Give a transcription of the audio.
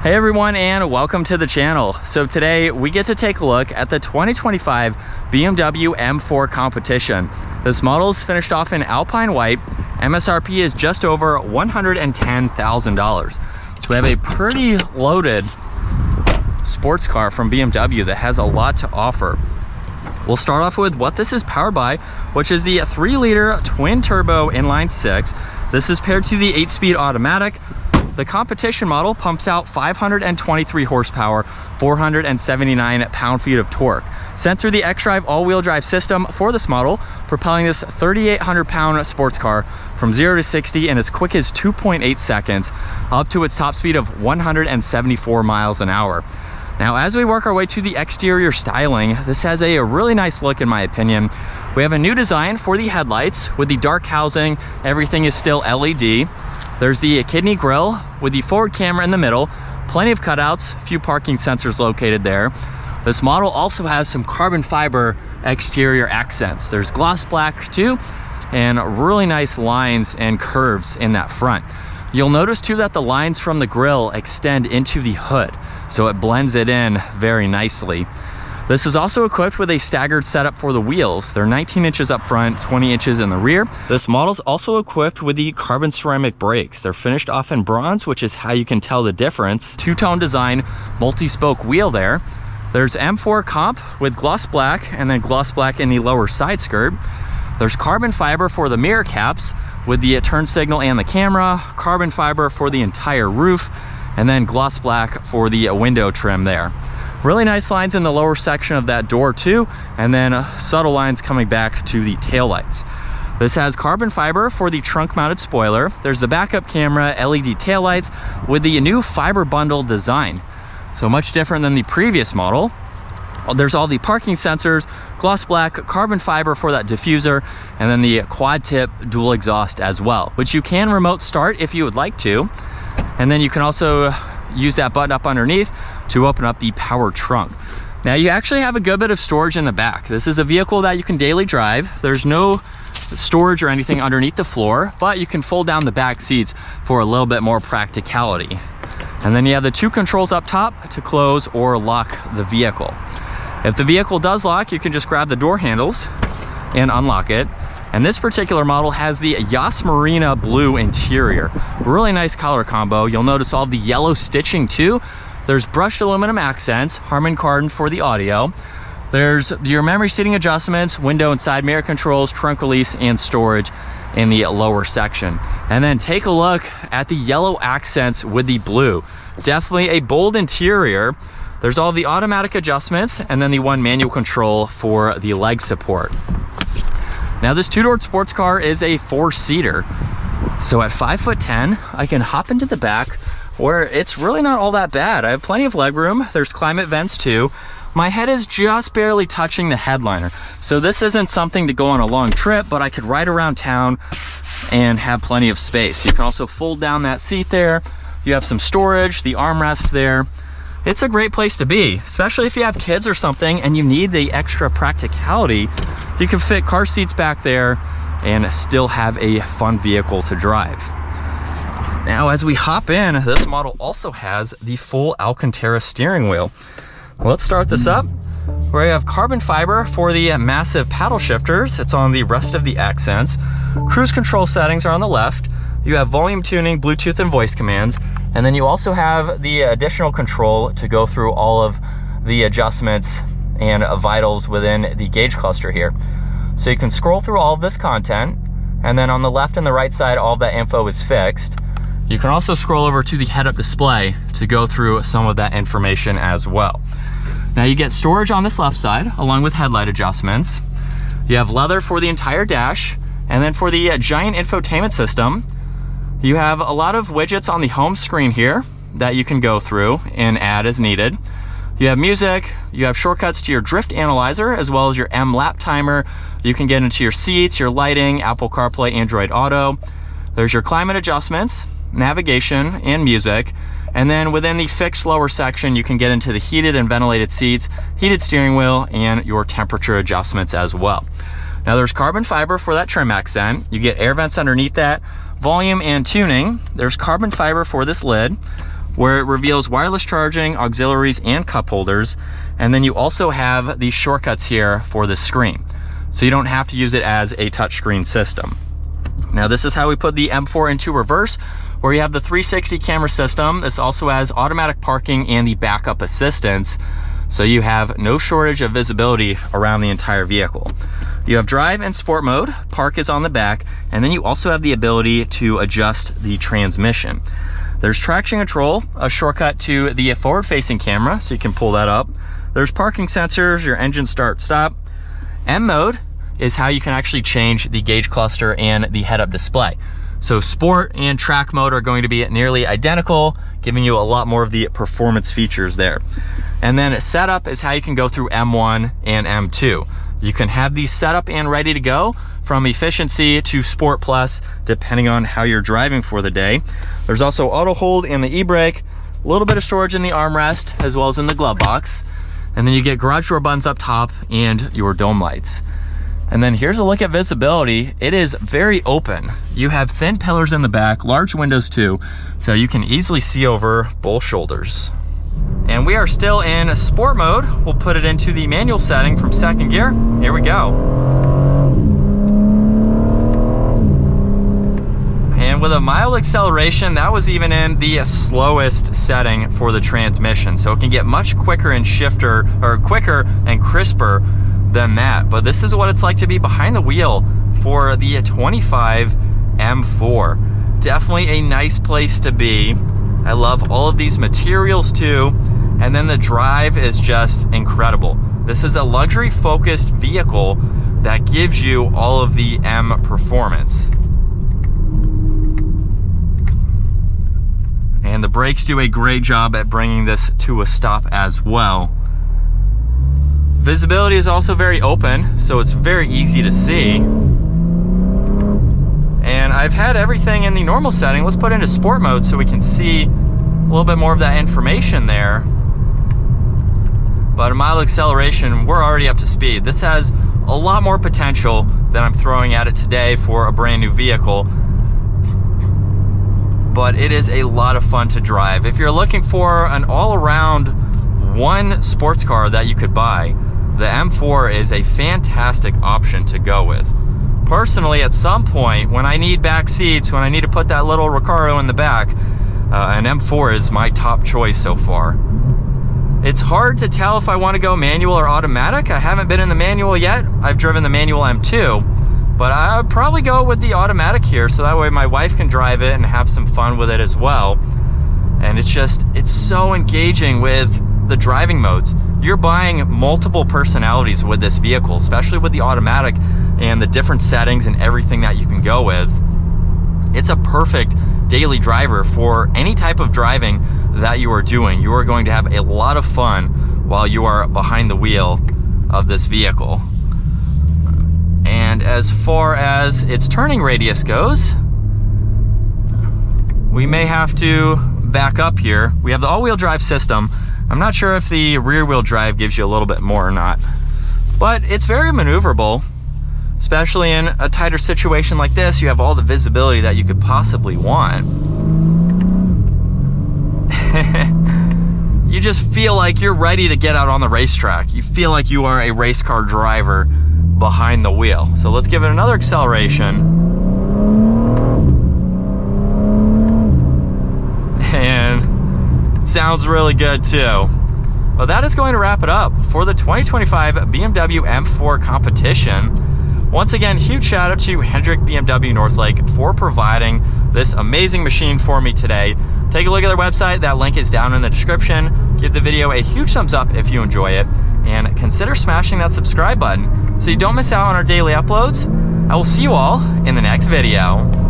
Hey everyone, and welcome to the channel. So today we get to take a look at the 2025 BMW M4 Competition. This model is finished off in Alpine White. MSRP is just over $110,000. So we have a pretty loaded sports car from BMW that has a lot to offer. We'll start off with what this is powered by, which is the 3-liter twin-turbo inline-six. This is paired to the 8-speed automatic. The competition model pumps out 523 horsepower, 479 pound-feet of torque. Sent through the xDrive all-wheel drive system for this model, propelling this 3,800-pound sports car from 0 to 60 in as quick as 2.8 seconds, up to its top speed of 174 miles an hour. Now, as we work our way to the exterior styling, this has a really nice look in my opinion. We have a new design for the headlights with the dark housing. Everything is still LED. There's the kidney grille with the forward camera in the middle, plenty of cutouts, a few parking sensors located there. This model also has some carbon fiber exterior accents. There's gloss black too, and really nice lines and curves in that front. You'll notice too that the lines from the grille extend into the hood, so it blends it in very nicely. This is also equipped with a staggered setup for the wheels. They're 19 inches up front, 20 inches in the rear. This model's also equipped with the carbon ceramic brakes. They're finished off in bronze, which is how you can tell the difference. Two-tone design, multi-spoke wheel there. There's M4 comp with gloss black, and then gloss black in the lower side skirt. There's carbon fiber for the mirror caps with the turn signal and the camera, carbon fiber for the entire roof, and then gloss black for the window trim there. Really nice lines in the lower section of that door too, and then subtle lines coming back to the taillights. This has carbon fiber for the trunk mounted spoiler. There's the backup camera, LED taillights with the new fiber bundle design. So much different than the previous model. There's all the parking sensors, gloss black, carbon fiber for that diffuser, and then the quad tip dual exhaust as well, which you can remote start if you would like to. And then you can also use that button up underneath to open up the power trunk. Now you actually have a good bit of storage in the back. This is a vehicle that you can daily drive. There's no storage or anything underneath the floor, but you can fold down the back seats for a little bit more practicality. And then you have the two controls up top to close or lock the vehicle. If the vehicle does lock, you can just grab the door handles and unlock it. And this particular model has the Yas Marina blue interior. Really nice color combo. You'll notice all the yellow stitching too. There's brushed aluminum accents, Harman Kardon for the audio. There's your memory seating adjustments, window and side mirror controls, trunk release, and storage in the lower section. And then take a look at the yellow accents with the blue. Definitely a bold interior. There's all the automatic adjustments, and then the one manual control for the leg support. Now this two-door sports car is a 4-seater. So at 5'10", I can hop into the back where it's really not all that bad. I have plenty of leg room. There's climate vents too. My head is just barely touching the headliner. So this isn't something to go on a long trip, but I could ride around town and have plenty of space. You can also fold down that seat there. You have some storage, the armrest there. It's a great place to be, especially if you have kids or something and you need the extra practicality. You can fit car seats back there and still have a fun vehicle to drive. Now, as we hop in, this model also has the full Alcantara steering wheel. Let's start this up. Where you have carbon fiber for the massive paddle shifters. It's on the rest of the accents. Cruise control settings are on the left. You have volume tuning, Bluetooth, and voice commands. And then you also have the additional control to go through all of the adjustments and vitals within the gauge cluster here. So you can scroll through all of this content, and then on the left and the right side, all of that info is fixed. You can also scroll over to the head-up display to go through some of that information as well. Now you get storage on this left side, along with headlight adjustments. You have leather for the entire dash, and then for the giant infotainment system, you have a lot of widgets on the home screen here that you can go through and add as needed. You have music, you have shortcuts to your drift analyzer, as well as your M lap timer. You can get into your seats, your lighting, Apple CarPlay, Android Auto. There's your climate adjustments, navigation, and music. And then within the fixed lower section, you can get into the heated and ventilated seats, heated steering wheel, and your temperature adjustments as well. Now there's carbon fiber for that trim accent. You get air vents underneath that, volume and tuning. There's carbon fiber for this lid. where it reveals wireless charging, auxiliaries, and cup holders. And then you also have these shortcuts here for the screen, so you don't have to use it as a touchscreen system. Now this is how we put the M4 into reverse, where you have the 360 camera system. This also has automatic parking and the backup assistance, so you have no shortage of visibility around the entire vehicle. You have drive and sport mode, park is on the back, and then you also have the ability to adjust the transmission. There's traction control, a shortcut to the forward-facing camera, so you can pull that up. There's parking sensors, your engine start stop. M mode is how you can actually change the gauge cluster and the head-up display. So sport and track mode are going to be nearly identical, giving you a lot more of the performance features there. And then setup is how you can go through M1 and M2. You can have these set up and ready to go from efficiency to sport plus, depending on how you're driving for the day. There's also auto hold in the e-brake, a little bit of storage in the armrest as well as in the glove box. And then you get garage door buttons up top and your dome lights. And then here's a look at visibility. It is very open. You have thin pillars in the back, large windows too, so you can easily see over both shoulders. And we are still in sport mode. We'll put it into the manual setting from second gear. Here we go. And with a mild acceleration, that was even in the slowest setting for the transmission. So it can get much quicker and quicker and crisper than that. But this is what it's like to be behind the wheel for the 25 M4. Definitely a nice place to be. I love all of these materials too. And then the drive is just incredible. This is a luxury focused vehicle that gives you all of the M performance. And the brakes do a great job at bringing this to a stop as well. Visibility is also very open, so it's very easy to see. And I've had everything in the normal setting. Let's put it into sport mode so we can see a little bit more of that information there. But a mild acceleration, we're already up to speed. This has a lot more potential than I'm throwing at it today for a brand new vehicle. But it is a lot of fun to drive. If you're looking for an all-around one sports car that you could buy, the M4 is a fantastic option to go with. Personally, at some point, when I need back seats, when I need to put that little Recaro in the back, an M4 is my top choice so far. It's hard to tell if I want to go manual or automatic. I haven't been in the manual yet. I've driven the manual M2, but I would probably go with the automatic here, so that way my wife can drive it and have some fun with it as well. And it's so engaging with the driving modes. You're buying multiple personalities with this vehicle, especially with the automatic and the different settings and everything that you can go with. It's a perfect daily driver for any type of driving that you are doing. You are going to have a lot of fun while you are behind the wheel of this vehicle. And as far as its turning radius goes, we may have to back up here. We have the all-wheel drive system. I'm not sure if the rear-wheel drive gives you a little bit more or not, but it's very maneuverable, especially in a tighter situation like this. You have all the visibility that you could possibly want. You just feel like you're ready to get out on the racetrack. You feel like you are a race car driver behind the wheel. So let's give it another acceleration. And it sounds really good too. Well, that is going to wrap it up for the 2025 BMW M4 Competition. Once again, huge shout out to Hendrick BMW Northlake for providing this amazing machine for me today. Take a look at their website. That link is down in the description. Give the video a huge thumbs up if you enjoy it, and consider smashing that subscribe button so you don't miss out on our daily uploads. I will see you all in the next video.